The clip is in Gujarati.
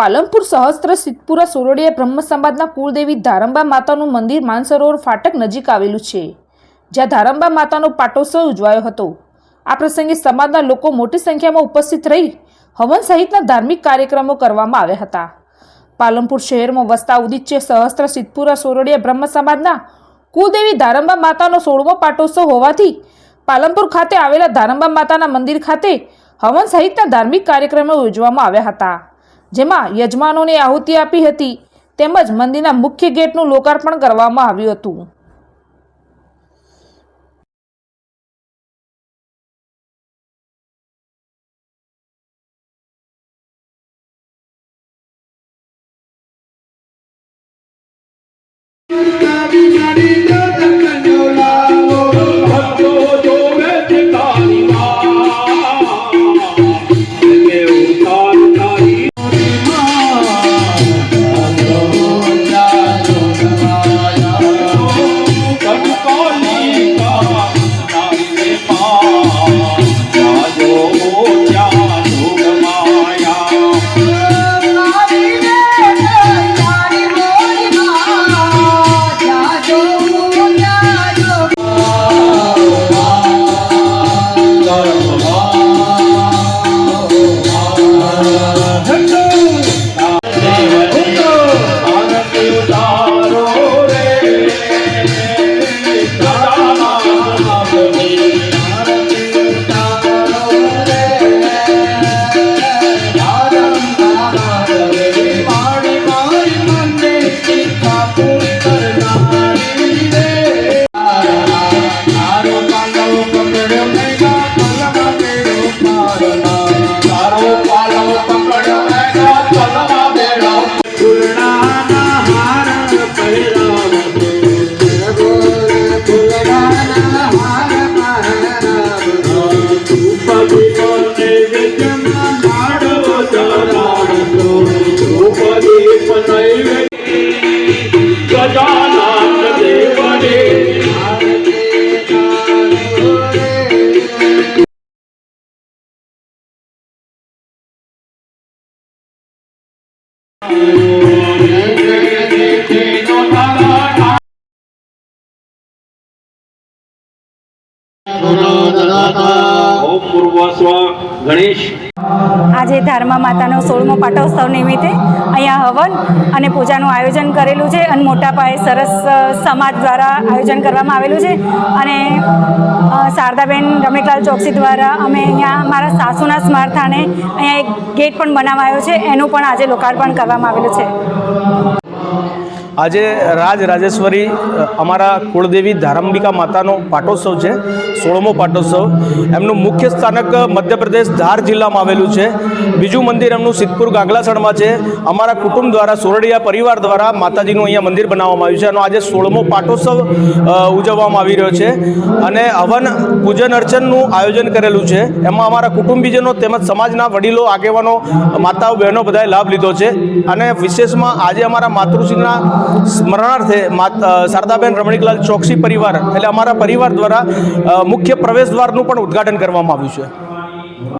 પાલનપુર સહસ્ત્ર સિદ્ધપુરા સોરડીયા બ્રહ્મ સમાજના કુળદેવી ધારંબા માતાનું મંદિર માનસરોવર ફાટક નજીક આવેલું છે, જ્યાં ધારંબા માતાનો પાટોત્સવ ઉજવાયો હતો। આ પ્રસંગે સમાજના લોકો મોટી સંખ્યામાં ઉપસ્થિત રહી હવન સહિતના ધાર્મિક કાર્યક્રમો કરવામાં આવ્યા હતા। પાલનપુર શહેરમાં વસતા ઉદિત્ય સહસ્ત્ર સિદ્ધપુરા સોરડીયા બ્રહ્મ સમાજના કુળદેવી ધારંબા માતાનો 16મો પાટોત્સવ હોવાથી પાલનપુર ખાતે આવેલા ધારંબા માતાના મંદિર ખાતે હવન સહિતના ધાર્મિક કાર્યક્રમો યોજવામાં આવ્યા હતા, જેમાં યજમાનોને આહુતિ આપી હતી તેમજ મંદિરના મુખ્ય ગેટનું લોકાર્પણ કરવામાં આવ્યું હતું। આજે ધારંબા માતાનો 16મો પાટોત્સવ નિમિત્તે અહીંયા હવન અને પૂજાનું આયોજન કરેલું છે અને મોટા પાયે સરસ સમાજ દ્વારા આયોજન કરવામાં આવેલું છે। અને શારદાબેન રમણીકલાલ ચોકસી દ્વારા અમે અહીંયા મારા સાસુના સ્મરણાર્થે અહીંયા એક ગેટ પણ બનાવાયો છે, એનું પણ આજે લોકાર્પણ કરવામાં આવેલું છે। આજે રાજેશ્વરી અમારા કુળદેવી ધારંબિકા માતાનો પાટોત્સવ છે, 16મો પાટોત્સવ। એમનું મુખ્ય સ્થાનક મધ્યપ્રદેશ ધાર જિલ્લામાં આવેલું છે। બીજું મંદિર એમનું સિદ્ધપુર ગાંગલાસણમાં છે। અમારા કુટુંબ દ્વારા સોરડીયા પરિવાર દ્વારા માતાજીનું અહીંયા મંદિર બનાવવામાં આવ્યું છે અને આજે 16મો પાટોત્સવ ઉજવવામાં આવી રહ્યો છે અને હવન પૂજન અર્ચનનું આયોજન કરેલું છે। એમાં અમારા કુટુંબીજનો તેમજ સમાજના વડીલો, આગેવાનો, માતાઓ, બહેનો બધાએ લાભ લીધો છે અને વિશેષમાં આજે અમારા માતૃશ્રીના સ્મરણાર્થે શારદાબેન રમણીકલાલ ચોકસી પરિવાર એટલે અમારા પરિવાર દ્વારા મુખ્ય પ્રવેશ દ્વારનું પણ ઉદ્ઘાટન કરવામાં આવ્યું છે।